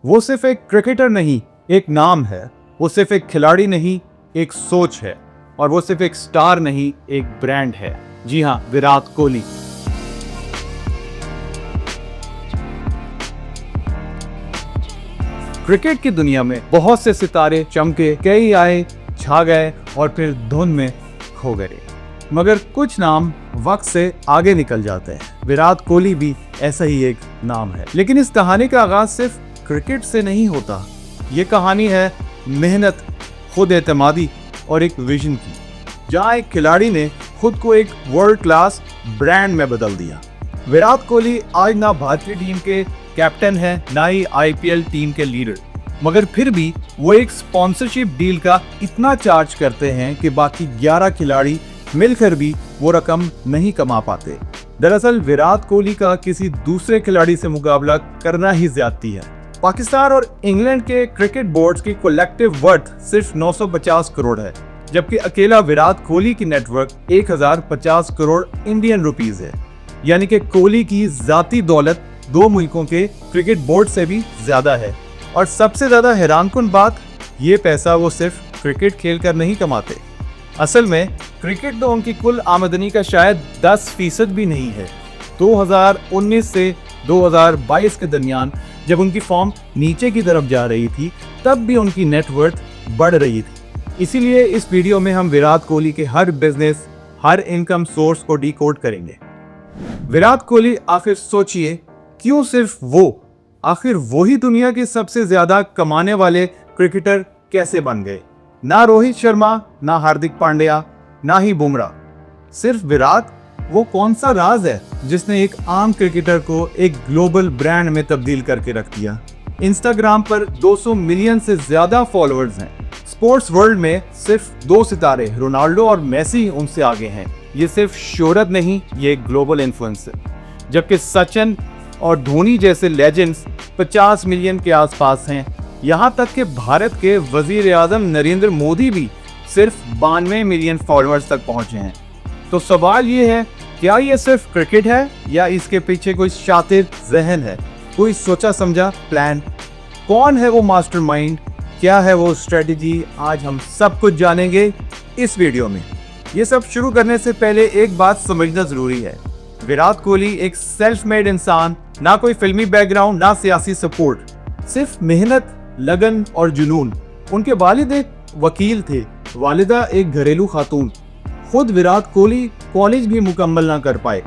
वो सिर्फ एक क्रिकेटर नहीं, एक नाम है। वो सिर्फ एक खिलाड़ी नहीं, एक सोच है। और वो सिर्फ एक स्टार नहीं, एक ब्रांड है। जी हाँ, विराट कोहली। क्रिकेट की दुनिया में बहुत से सितारे चमके, कई आए, छा गए और फिर धुन में खो गए, मगर कुछ नाम वक्त से आगे निकल जाते हैं। विराट कोहली भी ऐसा ही एक नाम है। लेकिन इस कहानी का आगाज सिर्फ क्रिकेट से नहीं होता। ये कहानी है मेहनत, खुद एतमादी और एक विजन की, जहां एक खिलाड़ी ने खुद को एक वर्ल्ड क्लास ब्रांड में बदल दिया। विराट कोहली आज ना भारतीय टीम के कैप्टन है, ना ही आईपीएल टीम के लीडर, मगर फिर भी वो एक स्पॉन्सरशिप डील का इतना चार्ज करते हैं कि बाकी 11 खिलाड़ी मिलकर भी वो रकम नहीं कमा पाते। दरअसल विराट कोहली का किसी दूसरे खिलाड़ी से मुकाबला करना ही ज्यादती है। पाकिस्तान और इंग्लैंड के क्रिकेट बोर्ड्स की कलेक्टिव वर्थ सिर्फ 950 करोड़ है, जबकि अकेला विराट कोहली की नेटवर्क 1050 करोड़ इंडियन रुपीस है। यानी कि कोहली की जाती दौलत 2 मुल्कों के क्रिकेट बोर्ड से भी ज्यादा है। और सबसे ज्यादा हैरानकुन बात, ये पैसा वो सिर्फ क्रिकेट खेलकर नहीं कमाते। असल में क्रिकेट तो उनकी कुल आमदनी का शायद 10% भी नहीं है। 2019 से 2022 के दरमियान जब उनकी फॉर्म नीचे की तरफ जा रही थी, तब भी उनकी नेटवर्थ बढ़ रही थी। इसीलिए इस वीडियो में हम विराट कोहली के हर बिजनेस, हर इनकम सोर्स को डिकोड करेंगे। विराट कोहली, आखिर सोचिए, क्यों सिर्फ वो? आखिर वही दुनिया के सबसे ज्यादा कमाने वाले क्रिकेटर कैसे बन गए? ना रोहित शर्मा, ना हार्दिक पांड्या, ना ही बुमराह, सिर्फ विराट। वो कौन सा राज है जिसने एक आम क्रिकेटर को एक ग्लोबल ब्रांड में तब्दील करके रख दिया? इंस्टाग्राम पर 200 मिलियन से ज्यादा फॉलोअर्स हैं। स्पोर्ट्स वर्ल्ड में सिर्फ 2 सितारे, रोनाल्डो और मेसी, उनसे आगे हैं। ये सिर्फ शोहरत नहीं, ये एक ग्लोबल इन्फ्लुएंस है। जबकि सचिन और धोनी जैसे लेजेंड्स 50 मिलियन के आसपास हैं। यहाँ तक कि भारत के वजीर आजम नरेंद्र मोदी भी सिर्फ 92 मिलियन फॉलोअर्स तक पहुंचे हैं। तो सवाल ये है, क्या ये सिर्फ क्रिकेट है या इसके पीछे कोई शातिर जहन है, कोई सोचा समझा प्लान? कौन है वो मास्टरमाइंड? क्या है वो स्ट्रेटजी? आज हम सब कुछ जानेंगे इस वीडियो में। ये सब शुरू करने से पहले एक बात समझना जरूरी है। विराट कोहली एक सेल्फ मेड इंसान, ना कोई फिल्मी बैकग्राउंड, ना सियासी सपोर्ट, सिर्फ मेहनत, लगन और जुनून। उनके वालिद एक वकील थे, वालिदा एक घरेलू खातून। खुद विराट कोहली कॉलेज भी मुकम्मल ना कर पाए।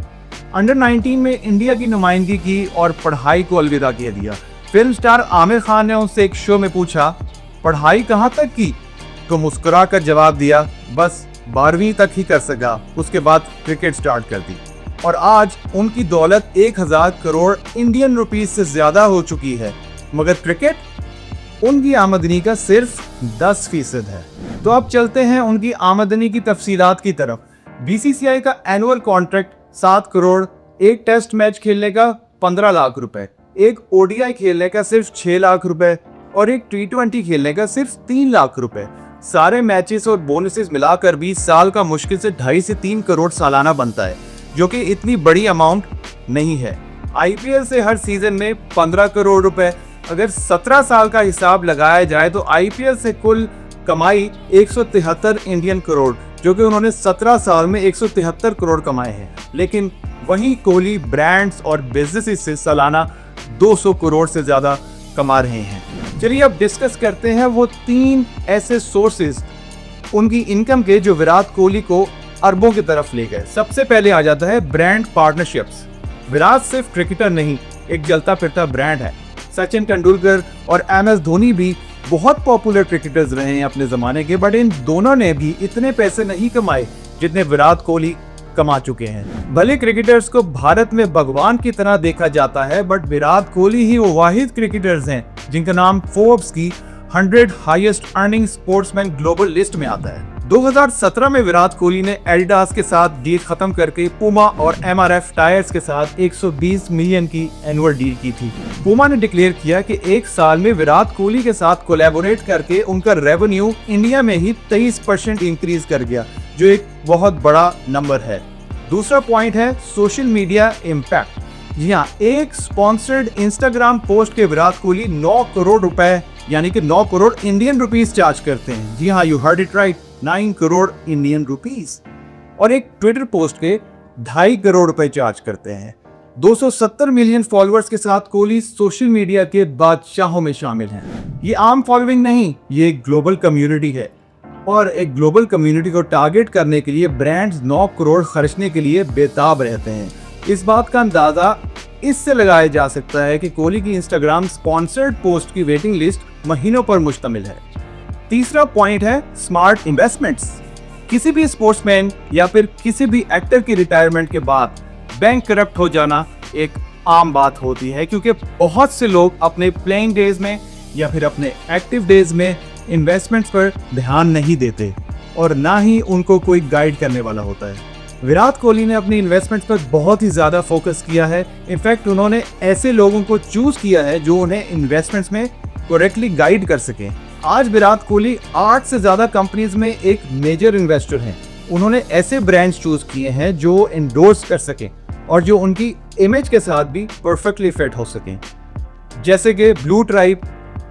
अंडर 19 में इंडिया की नुमाइंदगी की और पढ़ाई को अलविदा कह दिया। फिल्म स्टार आमिर खान ने उनसे एक शो में पूछा, पढ़ाई कहाँ तक की? तो मुस्कुरा कर जवाब दिया, बस 12वीं तक ही कर सका, उसके बाद क्रिकेट स्टार्ट कर दी। और आज उनकी दौलत 1000 करोड़ इंडियन रुपीस से ज्यादा हो चुकी है, मगर क्रिकेट उनकी आमदनी का सिर्फ 10% है। तो अब चलते हैं उनकी आमदनी की तफसीलात की तरफ। बीसीसीआई का एनुअल कॉन्ट्रैक्ट 7 करोड़, एक टेस्ट मैच खेलने का 15 लाख रुपए, एक ओडीआई खेलने का सिर्फ 6 लाख रुपए और एक T20 खेलने का सिर्फ 3 लाख रुपए। सारे मैचेस और बोनसेस मिलाकर 20 साल का मुश्किल से 2.5 से 3 करोड़ सालाना बनता है, जो कि इतनी बड़ी अमाउंट नहीं है। आईपीएल से हर सीजन में 15 करोड़ रुपए। अगर 17 साल का हिसाब लगाया जाए तो आईपीएल से कुल कमाई 173 इंडियन करोड़, जो कि उन्होंने 17 साल में 173 करोड़ कमाए हैं। लेकिन वहीं कोहली ब्रांड्स और बिजनेस से सालाना 200 करोड़ से ज्यादा कमा रहे हैं। चलिए अब डिस्कस करते हैं वो 3 ऐसे सोर्सेज उनकी इनकम के जो विराट कोहली को अरबों की तरफ ले गए। सबसे पहले आ जाता है ब्रांड पार्टनरशिप्स। विराट सिर्फ क्रिकेटर नहीं, एक जलता फिरता ब्रांड है। सचिन तेंदुलकर और एमएस धोनी भी बहुत पॉपुलर क्रिकेटर्स रहे हैं अपने जमाने के, बट इन दोनों ने भी इतने पैसे नहीं कमाए जितने विराट कोहली कमा चुके हैं। भले क्रिकेटर्स को भारत में भगवान की तरह देखा जाता है, बट विराट कोहली ही वो वाहिद क्रिकेटर्स हैं जिनका नाम फोर्ब्स की 100 highest earning sportsman global list में आता है। 2017 में विराट कोहली ने एडिडास के साथ डील खत्म करके पुमा और एमआरएफ टायर्स के साथ 120 मिलियन की एनुअल डील की थी। पुमा ने डिक्लेयर किया कि एक साल में विराट कोहली के साथ कोलैबोरेट करके उनका रेवेन्यू इंडिया में ही 23% इंक्रीज कर गया, जो एक बहुत बड़ा नंबर है। दूसरा पॉइंट है सोशल मीडिया इम्पैक्ट। जी हाँ, एक स्पॉन्सर्ड इंस्टाग्राम पोस्ट के विराट कोहली 9 करोड़ रुपए यानी कि 9 करोड़ इंडियन रुपीस चार्ज करते हैं। जी हाँ, you heard it right, 9 crore Indian rupees. और एक ट्विटर पोस्ट के 2.5 करोड़ रुपए चार्ज करते हैं। 270 मिलियन फॉलोअर्स के साथ कोहली सोशल मीडिया के बादशाहों में शामिल हैं। ये आम फॉलोइंग नहीं, ये एक ग्लोबल कम्युनिटी है और एक ग्लोबल कम्युनिटी को टारगेट करने के लिए ब्रांड्स 9 करोड़ खर्चने के लिए बेताब रहते हैं। इस बात का अंदाजा इससे लगाया जा सकता है कि कोहली की इंस्टाग्राम स्पॉन्सर्ड पोस्ट की वेटिंग लिस्ट महीनों पर मुश्तमिल है। तीसरा पॉइंट है स्मार्ट इन्वेस्टमेंट्स। किसी भी स्पोर्ट्समैन या फिर किसी भी एक्टर की रिटायरमेंट के बाद बैंक करप्ट हो जाना एक आम बात होती है, क्योंकि बहुत से लोग अपने प्लेइंग डेज में या फिर अपने एक्टिव डेज में इन्वेस्टमेंट्स पर ध्यान नहीं देते और ना ही उनको कोई गाइड करने वाला होता है। विराट कोहली ने अपनी इन्वेस्टमेंट्स पर बहुत ही ज़्यादा फोकस किया है। इनफैक्ट उन्होंने ऐसे लोगों को चूज किया है जो उन्हें इन्वेस्टमेंट्स में करेक्टली गाइड कर सकें। आज विराट कोहली 8 से ज़्यादा कंपनीज में एक मेजर इन्वेस्टर हैं। उन्होंने ऐसे ब्रांड्स चूज किए हैं जो एंडोर्स कर सकें और जो उनकी इमेज के साथ भी परफेक्टली फिट हो सकें, जैसे कि ब्लू ट्राइब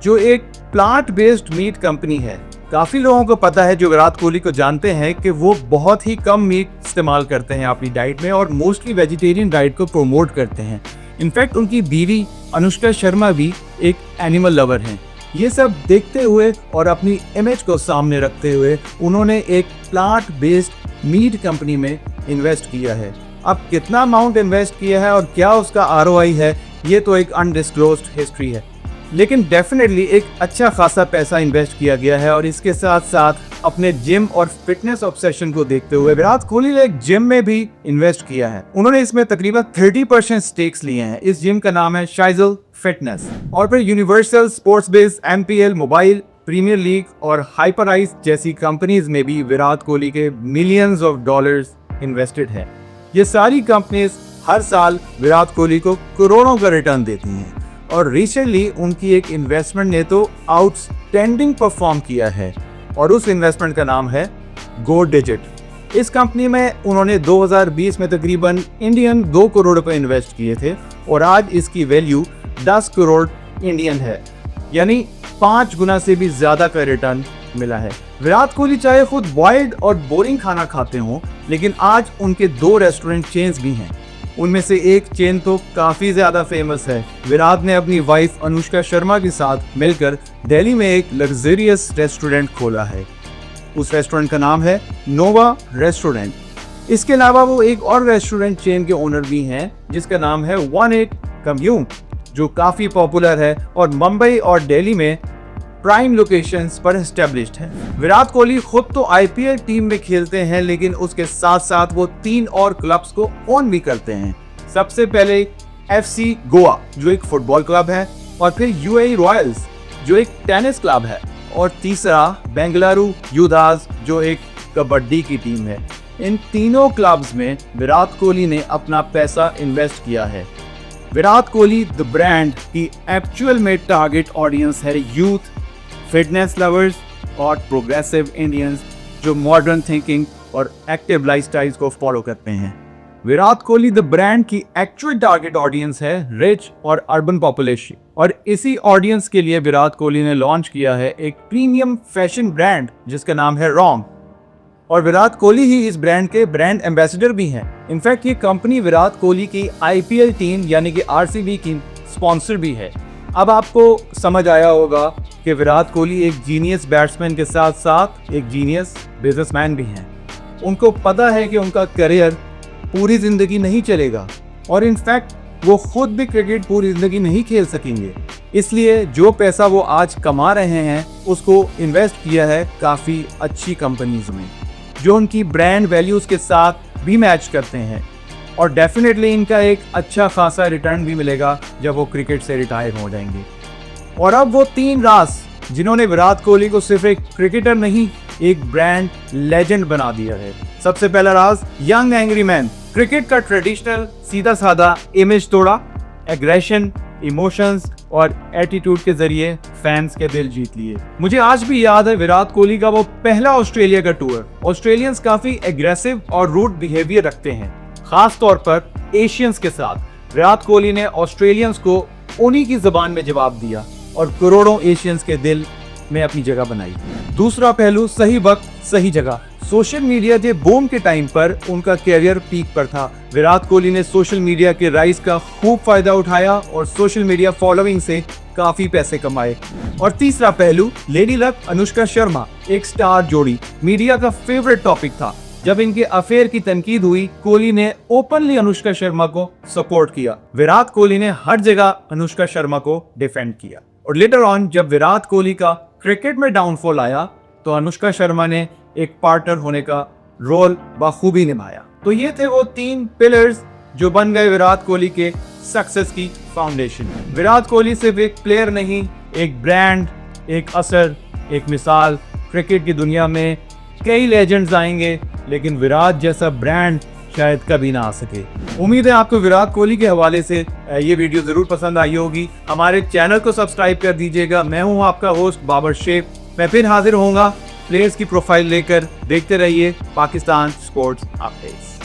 जो एक प्लांट बेस्ड मीट कंपनी है। काफी लोगों को पता है जो विराट कोहली को जानते हैं कि वो बहुत ही कम मीट इस्तेमाल करते हैं अपनी डाइट में और मोस्टली वेजिटेरियन डाइट को प्रमोट करते हैं। इनफैक्ट उनकी बीवी अनुष्का शर्मा भी एक एनिमल लवर हैं। ये सब देखते हुए और अपनी इमेज को सामने रखते हुए उन्होंने एक प्लांट बेस्ड मीट कंपनी में इन्वेस्ट किया है। अब कितना अमाउंट इन्वेस्ट किया है और क्या उसका ROI है, ये तो एक अनडिस्क्लोज्ड हिस्ट्री है, लेकिन डेफिनेटली एक अच्छा खासा पैसा इन्वेस्ट किया गया है। और इसके साथ साथ अपने जिम और फिटनेस ऑब्सेशन को देखते हुए विराट कोहली ने एक जिम में भी इन्वेस्ट किया है। उन्होंने इसमें तकरीबन 30% स्टेक्स लिए हैं। इस जिम का नाम है शाइजल फिटनेस। और फिर universal sports base, MPL Mobile, Premier League और हाइपराइज जैसी कंपनीज में भी विराट कोहली के मिलियंस ऑफ डॉलर्स इन्वेस्टेड है। ये सारी कंपनीज हर साल विराट कोहली को करोड़ों का रिटर्न देती हैं और रिसेंटली उनकी एक इन्वेस्टमेंट ने तो आउटस्टैंडिंग परफॉर्म किया है और उस इन्वेस्टमेंट का नाम है गो डिजिट। इस कंपनी में उन्होंने 2020 में तकरीबन इंडियन 2 करोड़ रुपए इन्वेस्ट किए थे और आज इसकी वैल्यू 10 करोड़ इंडियन है, यानी 5 गुना से भी ज्यादा का रिटर्न मिला है। विराट कोहली चाहे खुद वाइल्ड और बोरिंग खाना खाते हों, लेकिन आज उनके 2 रेस्टोरेंट चेन्स भी हैं। उनमें से एक चेन तो काफी ज्यादा फेमस है। विराट ने अपनी वाइफ अनुष्का शर्मा के साथ मिलकर दिल्ली में एक लग्जरियस रेस्टोरेंट खोला है। उस रेस्टोरेंट का नाम है नोवा रेस्टोरेंट। इसके अलावा वो एक और रेस्टोरेंट चेन के ओनर भी हैं जिसका नाम है 18 कम्यून, जो काफी पॉपुलर है और मुंबई और दिल्ली में प्राइम लोकेशंस पर एस्टेब्लिश्ड है। विराट कोहली खुद तो IPL टीम में खेलते हैं, लेकिन उसके साथ साथ वो 3 और क्लब्स को ओन भी करते हैं। सबसे पहले FC गोवा जो एक फुटबॉल क्लब है, और फिर UAE रॉयल्स जो एक टेनिस क्लब है, और तीसरा बेंगलुरु यूदास जो एक कबड्डी की टीम है। इन तीनों क्लब्स में विराट कोहली ने अपना पैसा इन्वेस्ट किया है। विराट कोहली द ब्रांड की एक्चुअल में टारगेट ऑडियंस है यूथ, फिटनेस लवर्स और प्रोग्रेसिव इंडियंस जो मॉडर्न थिंकिंग और एक्टिव लाइफस्टाइल्स को फॉलो करते हैं। विराट कोहली द ब्रांड की एक्चुअल टारगेट ऑडियंस है रिच और अर्बन पॉपुलेशन, और इसी ऑडियंस के लिए विराट कोहली ने लॉन्च किया है एक प्रीमियम फैशन ब्रांड जिसका नाम है रॉम, और विराट कोहली ही इस ब्रांड के ब्रांड एम्बेसडर भी हैं। इनफैक्ट ये कंपनी विराट कोहली की IPL टीम यानी कि RCB की स्पॉन्सर भी है। अब आपको समझ आया होगा कि विराट कोहली एक जीनियस बैट्समैन के साथ साथ एक जीनियस बिजनेसमैन भी हैं। उनको पता है कि उनका करियर पूरी जिंदगी नहीं चलेगा, और इनफैक्ट वो खुद भी क्रिकेट पूरी जिंदगी नहीं खेल सकेंगे। इसलिए जो पैसा वो आज कमा रहे हैं उसको इन्वेस्ट किया है काफ़ी अच्छी कंपनीज में जो उनकी ब्रांड वैल्यूज़ के साथ भी मैच करते हैं, और डेफिनेटली इनका एक अच्छा खासा रिटर्न भी मिलेगा जब वो क्रिकेट से रिटायर हो जाएंगे। और अब वो 3 राज जिन्होंने विराट कोहली को सिर्फ एक क्रिकेटर नहीं, एक ब्रांड लेजेंड बना दिया है। सबसे पहला राज यंग एंग्री मैन। क्रिकेट का ट्रेडिशनल सीधा साधा इमेज तोड़ा, एग्रेशन, इमोशंस और एटीट्यूड के जरिए फैंस के दिल जीत लिए। मुझे आज भी याद है विराट कोहली का वो पहला ऑस्ट्रेलिया का टूर। ऑस्ट्रेलियंस काफी एग्रेसिव और रूड बिहेवियर रखते हैं, खास तौर पर एशियंस के साथ। विराट कोहली ने ऑस्ट्रेलियंस को उन्हीं की जबान में जवाब दिया और करोड़ों एशियंस के दिल में अपनी जगह बनाई। दूसरा पहलू, सही वक्त सही जगह। सोशल मीडिया के बूम के टाइम पर उनका कैरियर पीक पर था। विराट कोहली ने सोशल मीडिया के राइज का खूब फायदा उठाया और सोशल मीडिया फॉलोइंग से काफी पैसे कमाए। और तीसरा पहलू, लेडी लक अनुष्का शर्मा एक स्टार जोड़ी, मीडिया का फेवरेट टॉपिक था। जब इनके अफेयर की तनकीद हुई, कोहली ने ओपनली अनुष्का शर्मा को सपोर्ट किया। विराट कोहली ने हर जगह अनुष्का शर्मा को डिफेंड किया। और लेटर ऑन जब विराट कोहली का क्रिकेट में डाउनफॉल आया तो अनुष्का शर्मा ने एक पार्टनर होने का रोल बखूबी निभाया। तो ये थे वो 3 पिलर्स जो बन गए विराट कोहली के सक्सेस की फाउंडेशन। विराट कोहली सिर्फ एक प्लेयर नहीं, एक ब्रांड, एक असर, एक मिसाल। क्रिकेट की दुनिया में कई लेजेंड्स आएंगे, लेकिन विराट जैसा ब्रांड शायद कभी ना आ सके। उम्मीद है आपको विराट कोहली के हवाले से ये वीडियो जरूर पसंद आई होगी। हमारे चैनल को सब्सक्राइब कर दीजिएगा। मैं हूं आपका होस्ट बाबर शेख। मैं फिर हाजिर होऊंगा प्लेयर्स की प्रोफाइल लेकर। देखते रहिए पाकिस्तान स्पोर्ट्स अपडेट्स।